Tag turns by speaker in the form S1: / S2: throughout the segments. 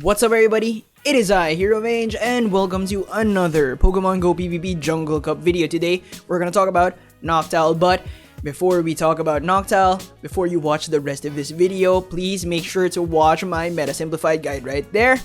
S1: What's up everybody? It is I, Hero Mange, and welcome to another Pokemon Go PvP Jungle Cup video. Today, we're gonna talk about NOCTOWL, but before we talk about NOCTOWL, before you watch the rest of this video, please make sure to watch my Meta Simplified guide right there.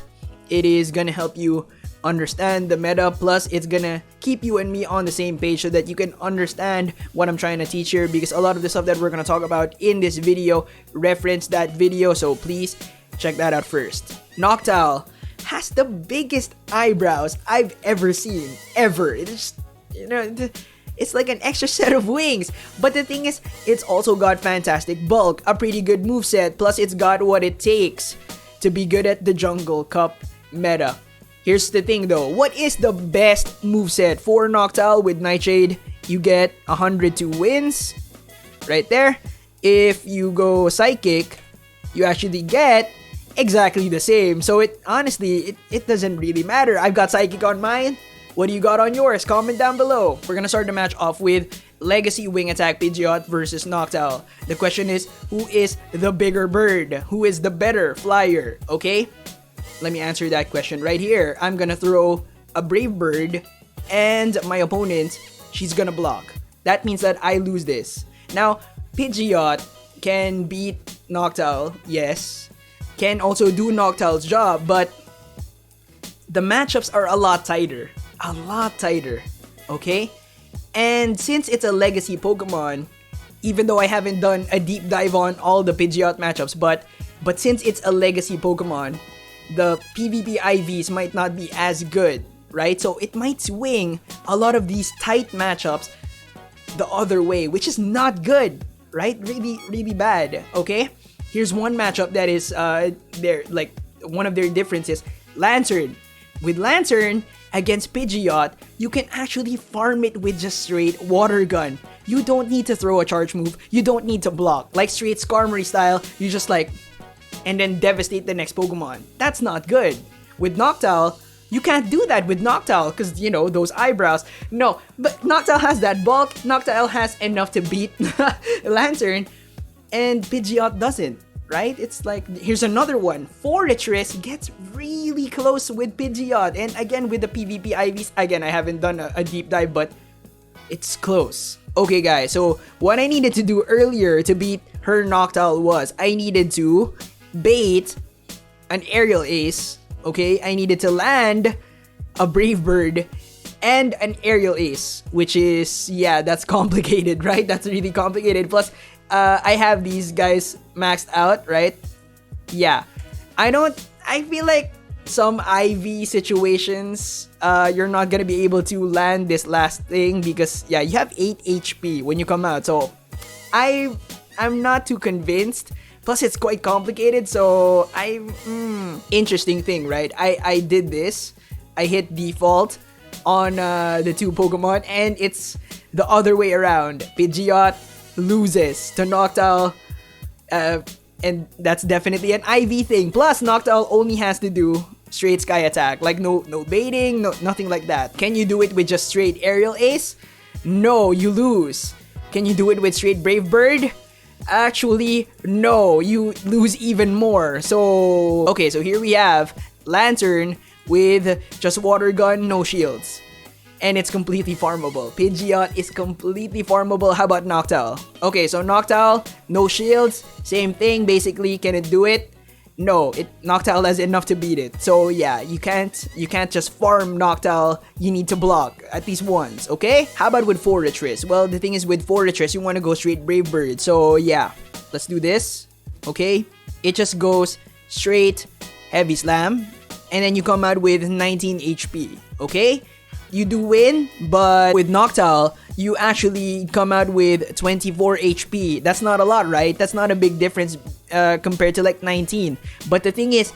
S1: It is gonna help you understand the meta, plus it's gonna keep you and me on the same page so that you can understand what I'm trying to teach here, because a lot of the stuff that we're gonna talk about in this video reference that video, so please check that out first. NOCTOWL has the biggest eyebrows I've ever seen, ever. It's, it's like an extra set of wings. But the thing is, it's also got fantastic bulk, a pretty good moveset, plus it's got what it takes to be good at the Jungle Cup meta. Here's the thing though, what is the best moveset for NOCTOWL? With Nightshade, you get 102 wins, right there. If you go Psychic, you actually get exactly the same. So it honestly, it doesn't really matter. I've got Psychic on mine. What do you got on yours? Comment down below. We're gonna start the match off with Legacy Wing Attack Pidgeot versus NOCTOWL. The question is, who is the bigger bird? Who is the better flyer? Okay? Let me answer that question right here. I'm gonna throw a Brave Bird, and my opponent, she's gonna block. That means that I lose this. Now, Pidgeot can beat NOCTOWL, yes. Can also do NOCTOWL's job, but the matchups are a lot tighter. A lot tighter, okay? And since it's a legacy Pokemon, even though I haven't done a deep dive on all the Pidgeot matchups, but since it's a legacy Pokemon, the PvP IVs might not be as good, right? So it might swing a lot of these tight matchups the other way, which is not good, right? Really, really bad, okay? Here's one matchup that is one of their differences. Lantern. With Lantern against Pidgeot, you can actually farm it with just straight Water Gun. You don't need to throw a charge move. You don't need to block. Like straight Skarmory style, you just and then devastate the next Pokemon. That's not good. With NOCTOWL, you can't do that with NOCTOWL because, those eyebrows. No, but NOCTOWL has that bulk. NOCTOWL has enough to beat Lantern, and Pidgeot doesn't, right? It's like, here's another one. Forretress gets really close with Pidgeot, and again with the PvP IVs, again, I haven't done a deep dive, but it's close. Okay guys, so what I needed to do earlier to beat her NOCTOWL was, I needed to bait an Aerial Ace, okay? I needed to land a Brave Bird and an Aerial Ace, which is, yeah, that's complicated, right? That's really complicated. Plus, I have these guys maxed out, right? Yeah. I feel like some IV situations, you're not gonna be able to land this last thing because, yeah, you have 8 HP when you come out. So, I'm not too convinced. Plus, it's quite complicated, so interesting thing, right? I did this. I hit default on the two Pokemon, and it's the other way around. Pidgeot loses to NOCTOWL, and that's definitely an IV thing. Plus, NOCTOWL only has to do straight Sky Attack, like no baiting, nothing like that. Can you do it with just straight Aerial Ace? No, you lose. Can you do it with straight Brave Bird? Actually, no, you lose even more. So, okay, so here we have Lantern with just Water Gun, no shields. And it's completely farmable. Pidgeot is completely farmable. How about NOCTOWL? Okay, so NOCTOWL, no shields, same thing basically. Can it do it? No, NOCTOWL has enough to beat it. So yeah, you can't just farm NOCTOWL. You need to block at least once, okay? How about with Forretress? Well, the thing is with Forretress, you want to go straight Brave Bird. So yeah, let's do this, okay? It just goes straight Heavy Slam, and then you come out with 19 HP, okay? You do win, but with NOCTOWL, you actually come out with 24 HP. That's not a lot, right? That's not a big difference compared to like 19. But the thing is,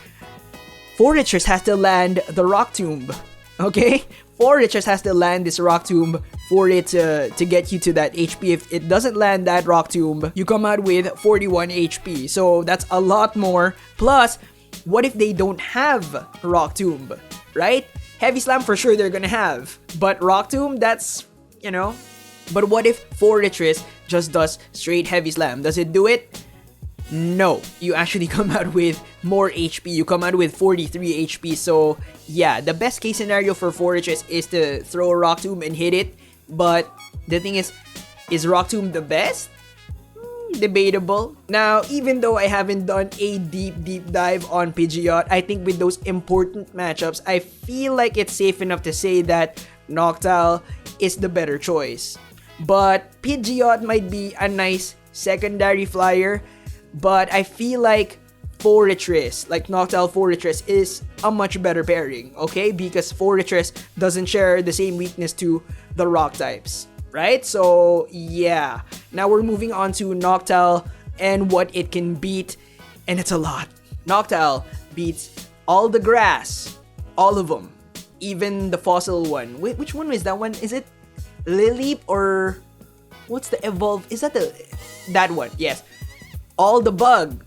S1: Forretress has to land the Rock Tomb, okay? Forretress has to land this Rock Tomb for it to get you to that HP. If it doesn't land that Rock Tomb, you come out with 41 HP. So that's a lot more. Plus, what if they don't have Rock Tomb, right? Heavy Slam for sure they're gonna have, but Rock Tomb, that's, But what if Forretress just does straight Heavy Slam? Does it do it? No, you actually come out with more HP. You come out with 43 HP. So yeah, the best case scenario for Fortress is to throw a Rock Tomb and hit it. But the thing is Rock Tomb the best? Debatable. Now, even though I haven't done a deep dive on Pidgeot, I think with those important matchups, I feel like it's safe enough to say that NOCTOWL is the better choice. But Pidgeot might be a nice secondary flyer, but I feel like Fortress, like NOCTOWL Fortress, is a much better pairing, okay? Because Fortress doesn't share the same weakness to the rock types, right? So yeah, now we're moving on to NOCTOWL and what it can beat, and it's a lot. NOCTOWL beats all the grass, all of them, even the fossil one. Wait, which one is that one? Is it Lily or what's the evolve? Is that that one? Yes, all the bug,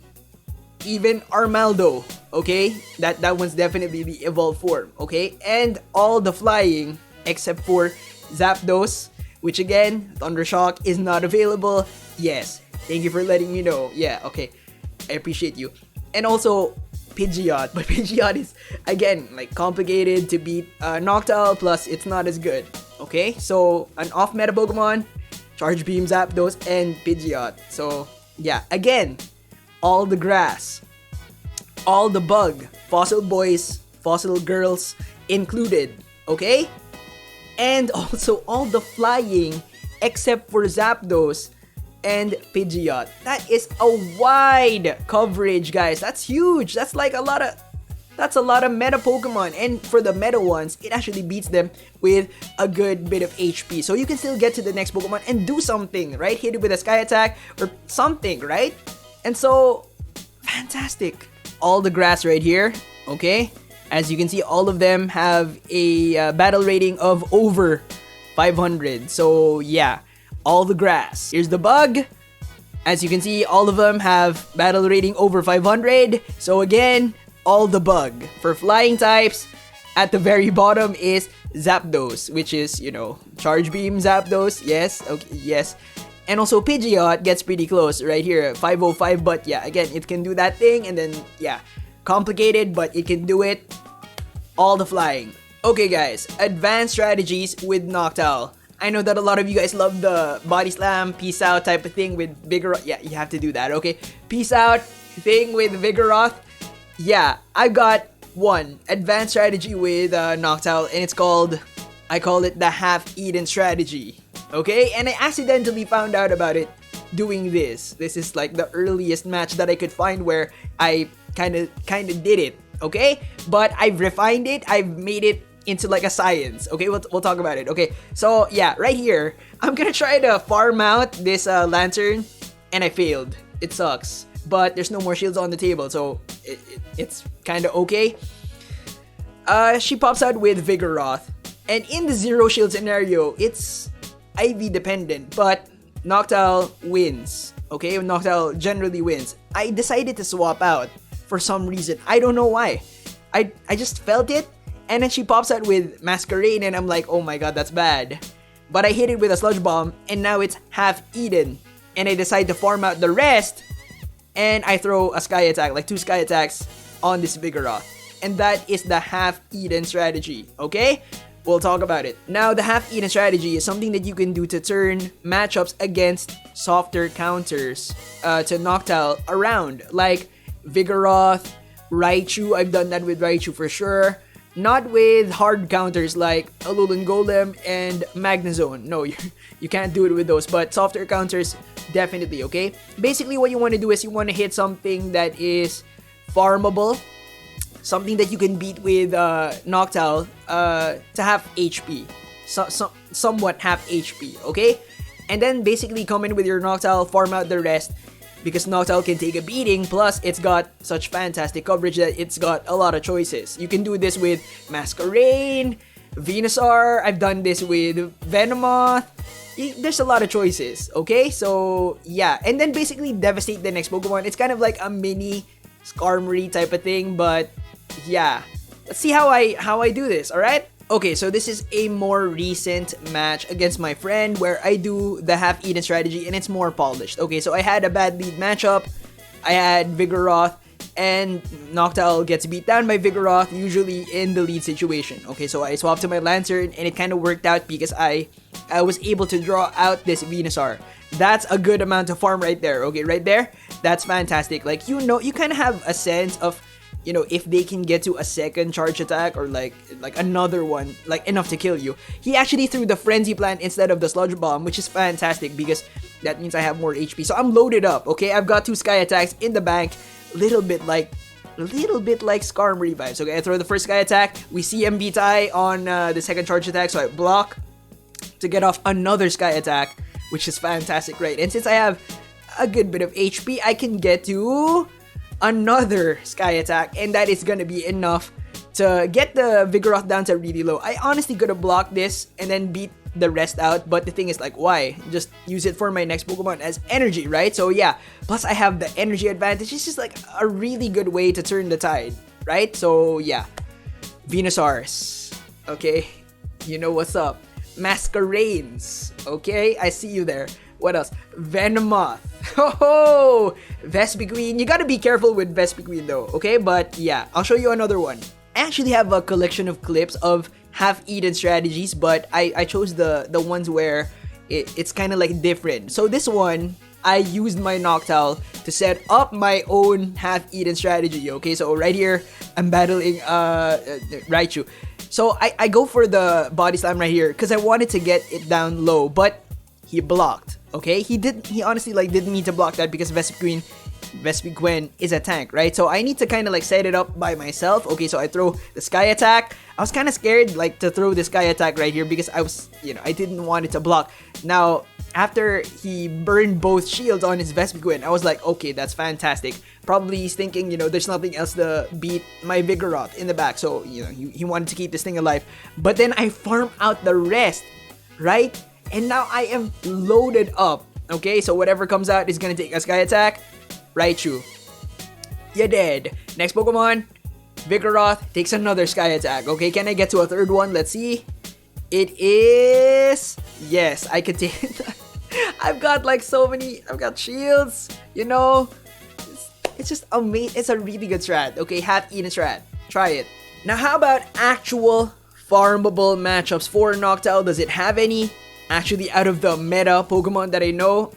S1: even Armaldo. Okay, that one's definitely the evolved form. Okay, and all the flying except for Zapdos, which again, Thundershock is not available. Yes, thank you for letting me know. Yeah, okay, I appreciate you. And also Pidgeot, but Pidgeot is again like complicated to beat NOCTOWL, plus it's not as good. Okay, so an off-meta Pokemon, Charge Beam, Zapdos, and Pidgeot. So yeah, again, all the grass, all the bug, fossil boys, fossil girls included. Okay. And also all the flying except for Zapdos and Pidgeot. That is a wide coverage, guys. That's huge. That's like a lot of meta Pokemon. And for the meta ones, it actually beats them with a good bit of HP. So you can still get to the next Pokemon and do something, right? Hit it with a Sky Attack or something, right? And so, fantastic. All the grass right here, okay? As you can see, all of them have a battle rating of over 500. So yeah, all the grass. Here's the bug. As you can see, all of them have battle rating over 500. So again, all the bug. For flying types, at the very bottom is Zapdos, which is, you know, Charge Beam Zapdos. Yes, okay, yes. And also Pidgeot gets pretty close right here, 505. But yeah, again, it can do that thing, and then yeah, complicated, but it can do it. All the flying. Okay guys, advanced strategies with NOCTOWL. I know that a lot of you guys love the body slam, peace out type of thing with Vigoroth. Yeah, you have to do that, okay? Peace out thing with Vigoroth. Yeah, I've got one advanced strategy with NOCTOWL, and it's called, I call it the half-eaten strategy. Okay, and I accidentally found out about it doing this. This is like the earliest match that I could find where I kind of did it. Okay, but I've refined it. I've made it into like a science. Okay, we'll talk about it. Okay, so yeah, right here, I'm gonna try to farm out this lantern, and I failed. It sucks, but there's no more shields on the table, so it's kind of okay. She pops out with Vigoroth, and in the zero shield scenario, it's IV dependent, but NOCTOWL wins. Okay, NOCTOWL generally wins. I decided to swap out for some reason. I don't know why. I just felt it, and then she pops out with Masquerade, and I'm like, oh my god, that's bad. But I hit it with a Sludge Bomb, and now it's half eaten. And I decide to farm out the rest, and I throw a Sky Attack, like 2 Sky Attacks on this Vigoroth. And that is the half eaten strategy, okay? We'll talk about it. Now, the half eaten strategy is something that you can do to turn matchups against softer counters to NOCTOWL around, like Vigoroth, Raichu. I've done that with Raichu for sure. Not with hard counters like Alolan Golem and Magnezone. No, you can't do it with those, but softer counters, definitely, okay? Basically, what you want to do is you want to hit something that is farmable, something that you can beat with NOCTOWL to half HP. Somewhat half HP, okay? And then basically come in with your NOCTOWL, farm out the rest, because NOCTOWL can take a beating, plus it's got such fantastic coverage that it's got a lot of choices. You can do this with Masquerain, Venusaur. I've done this with Venomoth. There's a lot of choices, okay? So yeah, and then basically devastate the next Pokemon. It's kind of like a mini Skarmory type of thing, but yeah, let's see how I do this. All right. Okay, so this is a more recent match against my friend where I do the half-eaten strategy and it's more polished. Okay, so I had a bad lead matchup. I had Vigoroth, and NOCTOWL gets beat down by Vigoroth, usually in the lead situation. Okay, so I swapped to my Lancer, and it kind of worked out because I was able to draw out this Venusaur. That's a good amount of farm right there. Okay, right there, that's fantastic. Like, you know, you kind of have a sense of, you know, if they can get to a second charge attack or like another one, like enough to kill you. He actually threw the Frenzy Plant instead of the Sludge Bomb, which is fantastic because that means I have more HP. So I'm loaded up, okay? I've got 2 Sky Attacks in the bank, little bit like Skarmory vibes. Okay, I throw the first Sky Attack. We see MB-Tai on the second charge attack, so I block to get off another Sky Attack, which is fantastic, right? And since I have a good bit of HP, I can get to another Sky Attack, and that is gonna be enough to get the Vigoroth down to really low. I honestly could have blocked this and then beat the rest out, but the thing is, like, why? Just use it for my next Pokemon as energy, right? So yeah, plus I have the energy advantage. It's just like a really good way to turn the tide, right? So yeah, Venusaurs, okay? You know what's up. Masquerains, okay? I see you there. What else? Venomoth. Oh, Vespiquen. You gotta be careful with Vespiquen though, okay? But yeah, I'll show you another one. I actually have a collection of clips of half-eaten strategies, but I chose the ones where it's kind of like different. So this one, I used my NOCTOWL to set up my own half-eaten strategy, okay? So right here, I'm battling Raichu. So I go for the Body Slam right here because I wanted to get it down low, but he blocked, okay? He honestly like didn't need to block that because Vespiquen is a tank, right? So I need to kind of like set it up by myself. Okay, so I throw the Sky Attack. I was kind of scared like to throw the Sky Attack right here because I was, you know, I didn't want it to block. Now, after he burned both shields on his Vespiquen, I was like, okay, that's fantastic. Probably he's thinking, you know, there's nothing else to beat my Vigoroth in the back. So, you know, he wanted to keep this thing alive. But then I farm out the rest, right? And now I am loaded up. Okay, so whatever comes out is gonna take a Sky Attack. Raichu, you're dead. Next Pokemon, Vigoroth takes another Sky Attack. Okay, can I get to a third one? Let's see. It is... Yes, I can take it. I've got like so many... I've got shields, you know. It's just amazing. It's a really good strat. Okay, half-eaten strat. Try it. Now, how about actual farmable matchups for NOCTOWL? Does it have any? Actually, out of the meta Pokemon that I know,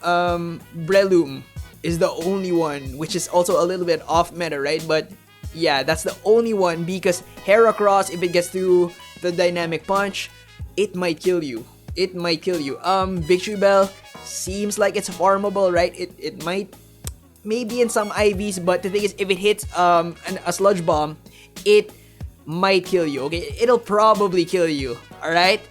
S1: Breloom is the only one, which is also a little bit off meta, right? But yeah, that's the only one because Heracross, if it gets through the Dynamic Punch, it might kill you. It might kill you. Victory Bell seems like it's farmable, right? It might, maybe in some IVs, but the thing is, if it hits a Sludge Bomb, it might kill you, okay? It'll probably kill you, alright?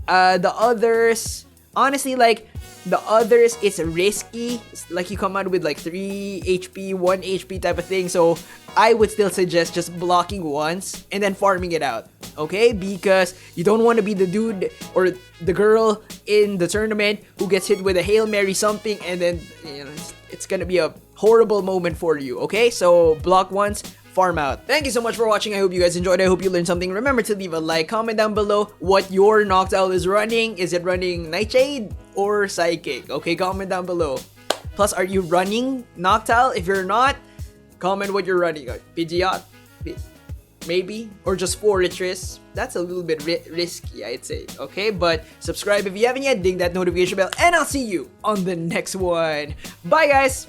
S1: The others, honestly, like, the others, it's risky. It's like you come out with like 3 HP, 1 HP type of thing. So I would still suggest just blocking once and then farming it out. Okay? Because you don't want to be the dude or the girl in the tournament who gets hit with a Hail Mary something and then, you know, it's gonna be a horrible moment for you. Okay? So block once, farm out. Thank you so much for watching. I hope you guys enjoyed. I hope you learned something. Remember to leave a like, comment down below what your NOCTOWL is running. Is it running Nightshade or Psychic? Okay, comment down below. Plus, are you running NOCTOWL? If you're not, comment what you're running. Pidgeot, maybe, or just Fortress. That's a little bit risky, I'd say. Okay, but subscribe if you haven't yet. Ding that notification bell, and I'll see you on the next one. Bye, guys.